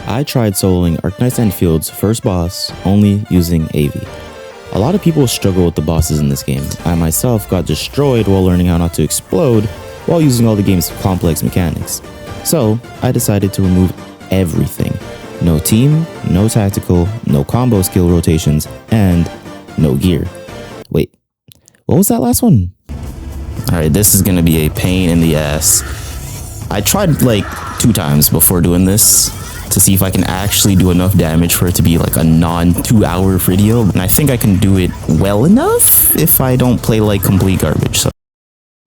I tried soloing Arknights Endfield's first boss only using AV. A lot of people struggle with the bosses in this game. I myself got destroyed while learning how not to explode while using all the game's complex mechanics. So I decided to remove everything. No team, no tactical, no combo skill rotations, and no gear. Wait, what was that last one? Alright, this is gonna be a pain in the ass. I tried like 2 times before doing this to see if I can actually do enough damage for it to be like a non-2-hour video, and I think I can do it well enough if I don't play like complete garbage. So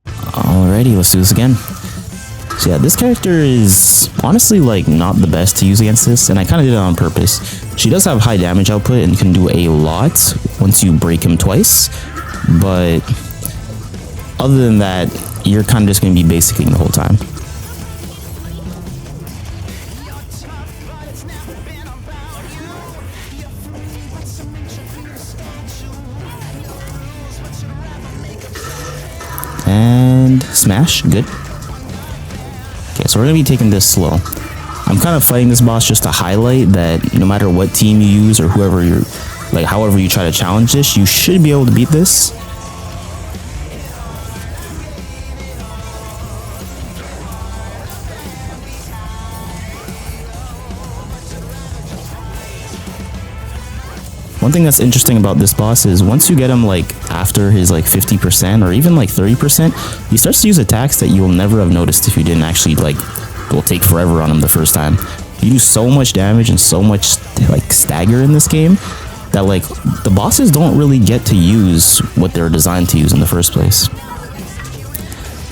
alrighty, let's do this again. So yeah, this character is honestly like not the best to use against this, and I kind of did it on purpose. She does have high damage output and can do a lot once you break him twice, but other than that, you're kind of just going to be basicing the whole time. And smash, good. Okay, so we're gonna be taking this slow. I'm kind of fighting this boss just to highlight that no matter what team you use or whoever you're, like however you try to challenge this, you should be able to beat this. One thing that's interesting about this boss is once you get him like after his like 50% or even like 30%, he starts to use attacks that you'll never have noticed if you didn't actually like, will take forever on him the first time. You do so much damage and so much like stagger in this game that like the bosses don't really get to use what they're designed to use in the first place.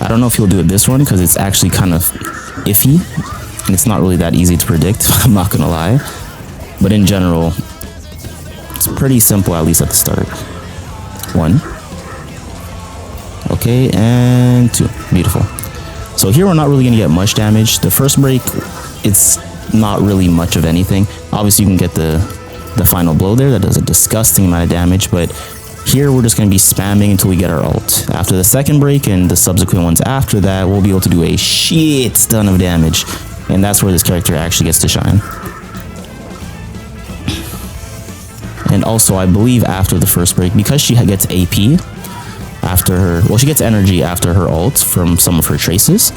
I don't know if he'll do it this one because it's actually kind of iffy and it's not really that easy to predict, I'm not gonna lie. But in general, it's pretty simple, at least at the start. 1. Okay, and 2. Beautiful. So here we're not really going to get much damage. The first break, it's not really much of anything. Obviously, you can get the final blow there. That does a disgusting amount of damage, but here we're just going to be spamming until we get our ult. After the second break and the subsequent ones after that, we'll be able to do a shit ton of damage. And that's where this character actually gets to shine. And also, I believe after the first break, because she gets AP after her, well, she gets energy after her ult from some of her traces,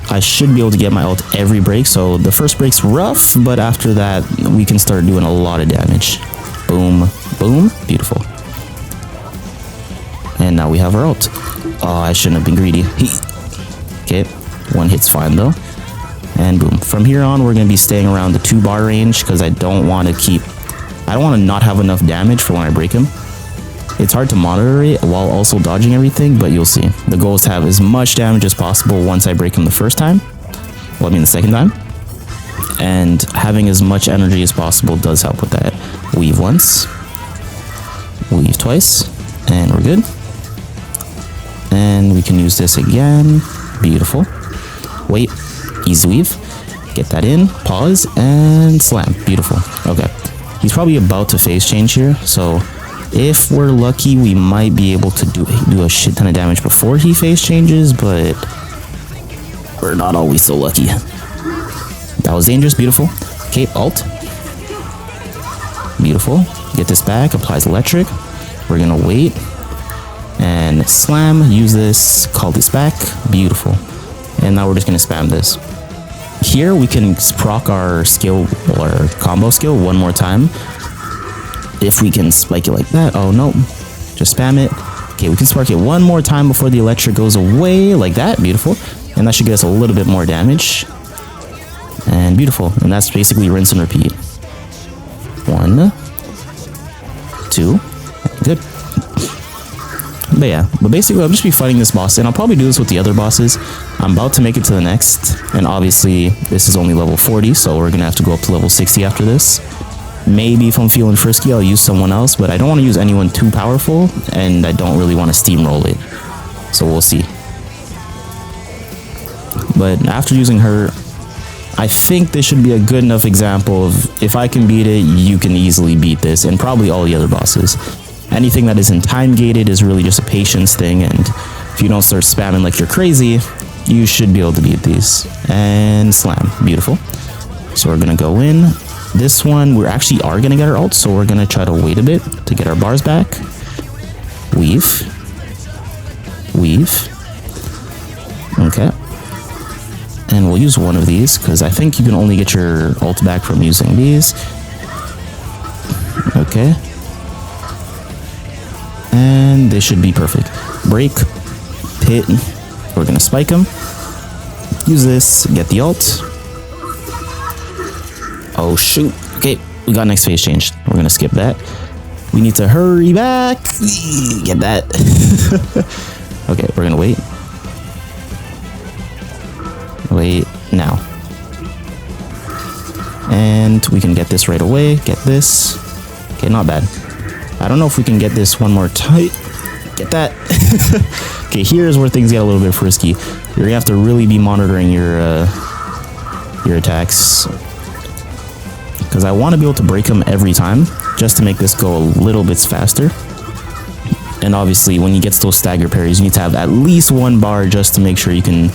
I should be able to get my ult every break. So the first break's rough, but after that, we can start doing a lot of damage. Boom, boom, beautiful. And now we have our ult. Oh, I shouldn't have been greedy. Okay, 1 hit's fine though. And boom. From here on, we're going to be staying around the 2-bar range because I don't want to not have enough damage for when I break him. It's hard to monitor it while also dodging everything, but you'll see. The goal is to have as much damage as possible once I break him the first time. Well, I mean the second time. And having as much energy as possible does help with that. Weave once. Weave twice. And we're good. And we can use this again. Beautiful. Wait. Easy weave. Get that in. Pause. And slam. Beautiful. Okay. He's probably about to phase change here, so if we're lucky, we might be able to do a shit ton of damage before he phase changes, but we're not always so lucky. That was dangerous. Beautiful. Okay, ult. Beautiful. Get this back. Applies electric. We're gonna wait and slam. Use this. Call this back. Beautiful. And now we're just gonna spam this. Here we can proc our skill or combo skill one more time. If we can spike it like that. Oh no, just spam it. Okay, we can spark it one more time before the electric goes away like that. Beautiful. And that should get us a little bit more damage. And beautiful. And that's basically rinse and repeat. 1, 2, good. But yeah, but basically I'll just be fighting this boss, and I'll probably do this with the other bosses. I'm about to make it to the next, and obviously this is only level 40, so we're gonna have to go up to level 60 after this. Maybe if I'm feeling frisky, I'll use someone else, but I don't want to use anyone too powerful, and I don't really want to steamroll it. So we'll see. But after using her, I think this should be a good enough example of if I can beat it, you can easily beat this, and probably all the other bosses. Anything that isn't time gated is really just a patience thing, and if you don't start spamming like you're crazy, you should be able to beat these. And slam. Beautiful. So we're gonna go in. This one, we actually are gonna get our ult, so we're gonna try to wait a bit to get our bars back. Weave. Weave. Okay. And we'll use one of these, because I think you can only get your ult back from using these. Okay. And they should be perfect. Break. Hit. We're gonna spike them. Use this. Get the ult. Oh shoot. Okay, we got next phase change. We're gonna skip that. We need to hurry back. Get that. Okay, we're gonna wait. Wait now. And we can get this right away. Get this. Okay, not bad. I don't know if we can get this one more time. Get that. Okay, here's where things get a little bit frisky. You're gonna have to really be monitoring your attacks, because I want to be able to break them every time, just to make this go a little bit faster. And obviously, when you get those stagger parries, you need to have at least one bar just to make sure you can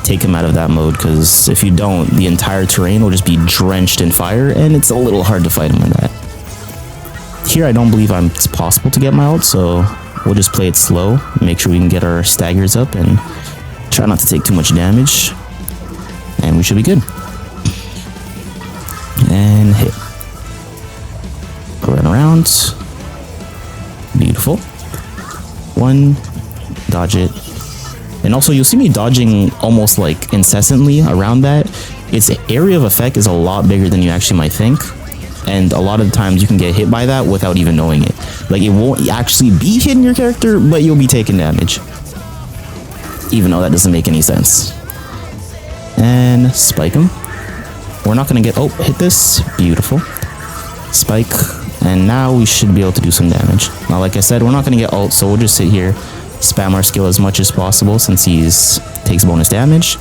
take him out of that mode, because if you don't, the entire terrain will just be drenched in fire, and it's a little hard to fight him in that. Here, I don't believe it's possible to get my ult, so we'll just play it slow, make sure we can get our staggers up, and try not to take too much damage, and we should be good. And hit. Run around. Beautiful. One. Dodge it. And also, you'll see me dodging almost like incessantly around that. Its area of effect is a lot bigger than you actually might think. And a lot of the times you can get hit by that without even knowing it. Like, it won't actually be hitting your character, but you'll be taking damage. Even though that doesn't make any sense. And spike him. We're not going to get... Oh, hit this. Beautiful. Spike. And now we should be able to do some damage. Now, like I said, we're not going to get ult, so we'll just sit here, spam our skill as much as possible since he's takes bonus damage.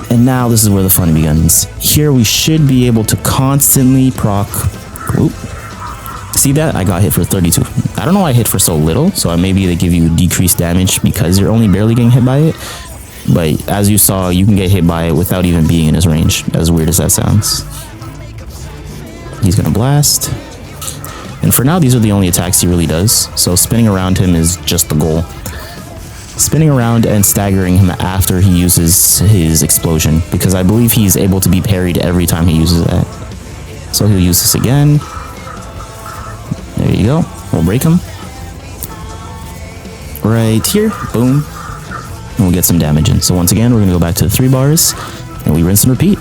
And now this is where the fun begins. Here we should be able to constantly proc... Oop. See that? I got hit for 32. I don't know why I hit for so little, so maybe they give you decreased damage because you're only barely getting hit by it. But as you saw, you can get hit by it without even being in his range, as weird as that sounds. He's gonna blast. And for now, these are the only attacks he really does, so spinning around him is just the goal. Spinning around and staggering him after he uses his explosion, because I believe he's able to be parried every time he uses that. So he'll use this again. There you go. We'll break him. Right here. Boom. And we'll get some damage in. So once again, we're going to go back to the 3 bars, and we rinse and repeat.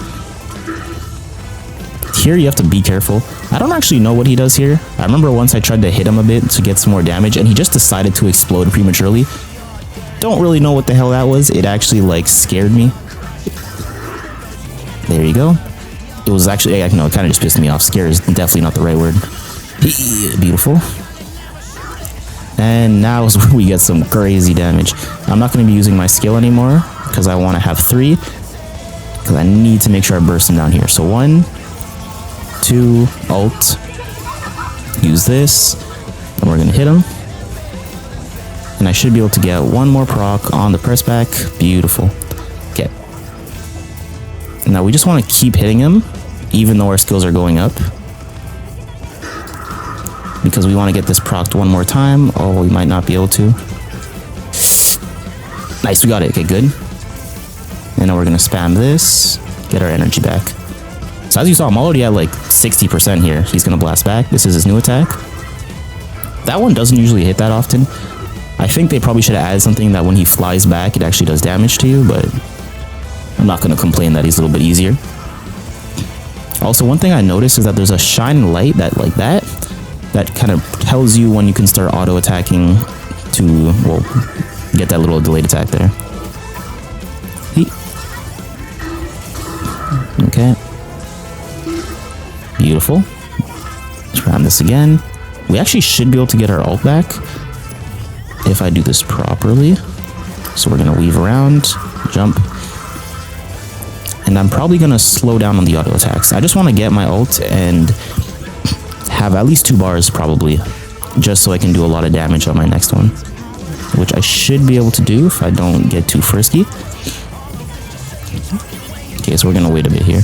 Here you have to be careful. I don't actually know what he does here. I remember once I tried to hit him a bit to get some more damage, and he just decided to explode prematurely. Don't really know what the hell that was. It actually, like, scared me. There you go. It was actually, no, it kind of just pissed me off. Scare is definitely not the right word. Beautiful. And now is where we get some crazy damage. I'm not going to be using my skill anymore because I want to have 3. Because I need to make sure I burst him down here. So 1, 2, ult. Use this. And we're going to hit him. And I should be able to get one more proc on the press back. Beautiful. Okay. Now we just want to keep hitting him, even though our skills are going up. Because we want to get this procced one more time. Oh, we might not be able to. Nice, we got it. Okay, good. And now we're going to spam this. Get our energy back. So as you saw, I'm already at like 60% here. He's going to blast back. This is his new attack. That one doesn't usually hit that often. I think they probably should have added something that when he flies back, it actually does damage to you, but I'm not going to complain that he's a little bit easier. Also, one thing I noticed is that there's a shine light that, like that kind of tells you when you can start auto-attacking to, well, get that little delayed attack there. Okay. Beautiful. Let's round this again. We actually should be able to get our ult back if I do this properly. So we're going to weave around, jump. And I'm probably going to slow down on the auto attacks. I just want to get my ult and have at least 2 bars probably, just so I can do a lot of damage on my next one, which I should be able to do if I don't get too frisky. Okay, so we're going to wait a bit here.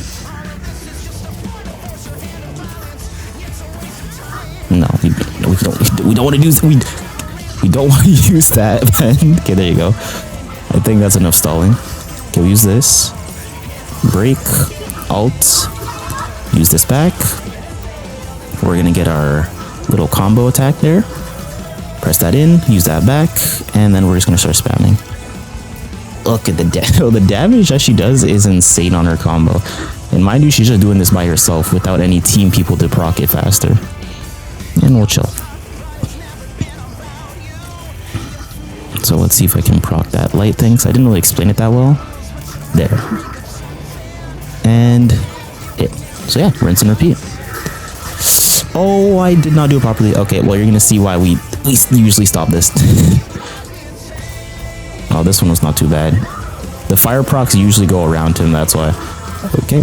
We don't want to use we don't want to use that, man. Okay, there you go. I think that's enough stalling. Okay, we use this. Break, alt, use this back. We're gonna get our little combo attack there. Press that in, use that back, and then we're just gonna start spamming. Look at the the damage that she does is insane on her combo. And mind you, she's just doing this by herself without any team people to proc it faster. And we'll chill. So let's see if I can proc that light thing, because I didn't really explain it that well. There. And hit. So yeah, rinse and repeat. Oh, I did not do it properly. Okay, well, you're going to see why we usually stop this. Oh, this one was not too bad. The fire procs usually go around him, that's why. Okay.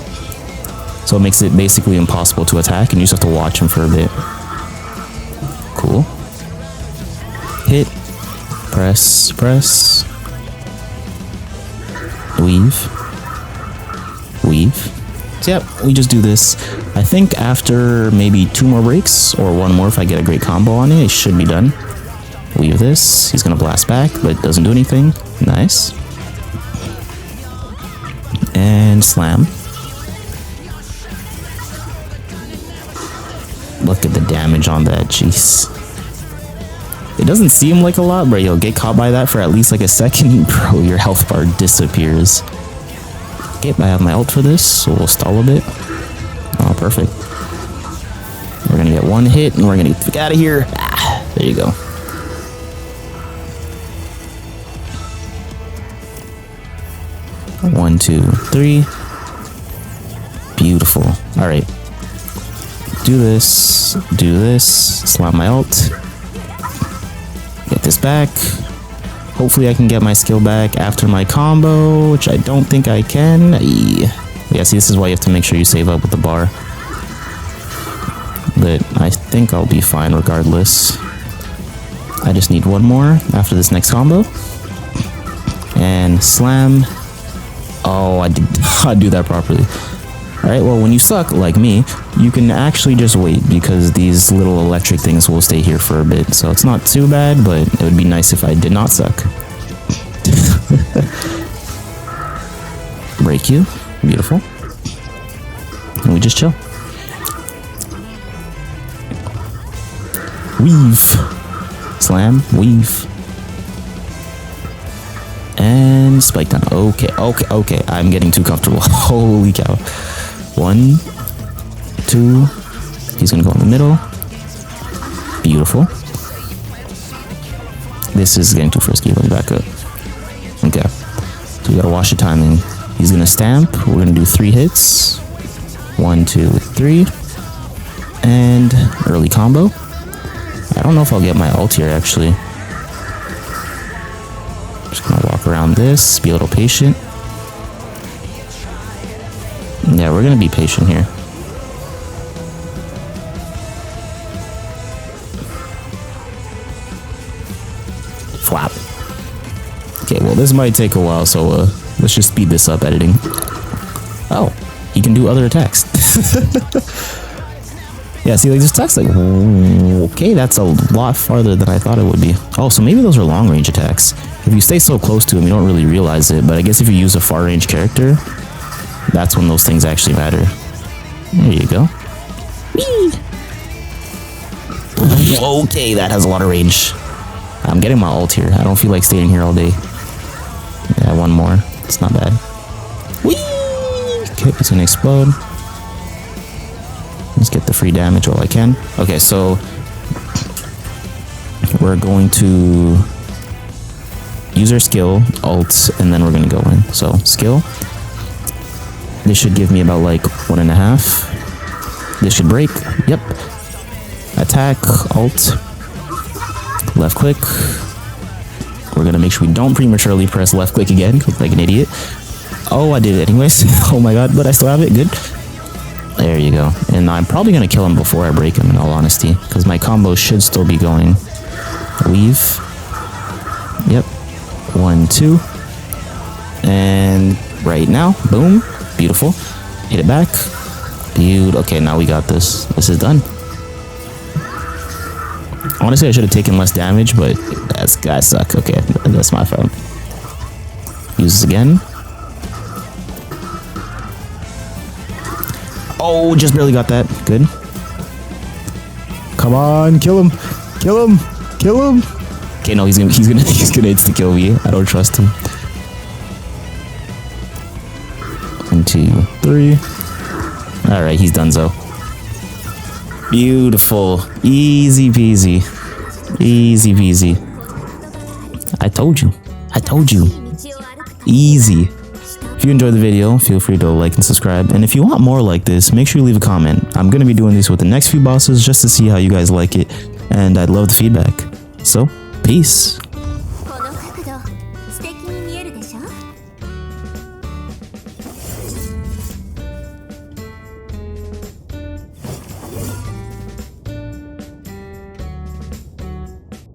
So it makes it basically impossible to attack, and you just have to watch him for a bit. Cool. Hit. Press. Press. Weave. Weave. So yeah, we just do this. I think after maybe 2 more breaks, or 1 more if I get a great combo on it, it should be done. Weave this. He's gonna blast back, but it doesn't do anything. Nice. And slam. Look at the damage on that, jeez. It doesn't seem like a lot, but you'll get caught by that for at least like a second. Bro, your health bar disappears. Okay, I have my ult for this, so we'll stall a bit. Oh, perfect. We're gonna get 1 hit, and we're gonna get out of here. Ah, there you go. One, 2, 3. Beautiful. All right. Do this. Do this. Slam my ult. Get this back. Hopefully I can get my skill back after my combo, which I don't think I can. Yeah, see, this is why you have to make sure you save up with the bar. But I think I'll be fine regardless. I just need 1 more after this next combo. And slam. Oh, I did not do that properly. Alright, well, when you suck, like me, you can actually just wait, because these little electric things will stay here for a bit. So it's not too bad, but it would be nice if I did not suck. Break you. Beautiful. And we just chill. Weave. Slam. Weave. And spike down. Okay, okay. I'm getting too comfortable. Holy cow. 1, 2. He's gonna go in the middle. Beautiful. This is getting too frisky. Let me back up. Okay. So we gotta watch the timing. He's gonna stamp. We're gonna do 3 hits. 1, 2, 3. And early combo. I don't know if I'll get my ult here, actually. Just gonna walk around this, be a little patient. Yeah, we're gonna be patient here. Flap. Okay, well, this might take a while, so let's just speed this up editing. Oh, he can do other attacks. Yeah, see, like, this attack's like, okay, that's a lot farther than I thought it would be. Oh, so maybe those are long-range attacks. If you stay so close to him, you don't really realize it, but I guess if you use a far-range character, that's when those things actually matter. There you go. Whee! Okay, that has a lot of range. I'm getting my ult here. I don't feel like staying here all day. Yeah, 1 more. It's not bad. Whee! Okay, it's gonna explode. Let's get the free damage while I can. Okay, so we're going to use our skill, ult, and then we're gonna go in. So skill. This should give me about like 1.5. This should break. Yep. Attack, alt, left click. We're gonna make sure we don't prematurely press left click again, like an idiot. Oh, I did it anyways. Oh my god, but I still have it. Good. There you go. And I'm probably gonna kill him before I break him, in all honesty, because my combo should still be going. Weave. Yep. 1, 2. And right now, boom. Beautiful. Hit it back. Beautiful. Okay, now we got this. This is done. Honestly, I should have taken less damage, but that's guys suck. Okay, that's my fault. Use this again. Oh, just barely got that. Good. Come on, kill him. Kill him. Kill him. Okay, no, he's gonna insta kill me. I don't trust him. 1, 2, 3. All right, he's done so. Beautiful, easy peasy, easy peasy. I told you. I told you. Easy. If you enjoyed the video, feel free to like and subscribe. And if you want more like this, make sure you leave a comment. I'm going to be doing these with the next few bosses just to see how you guys like it. And I'd love the feedback. So, peace.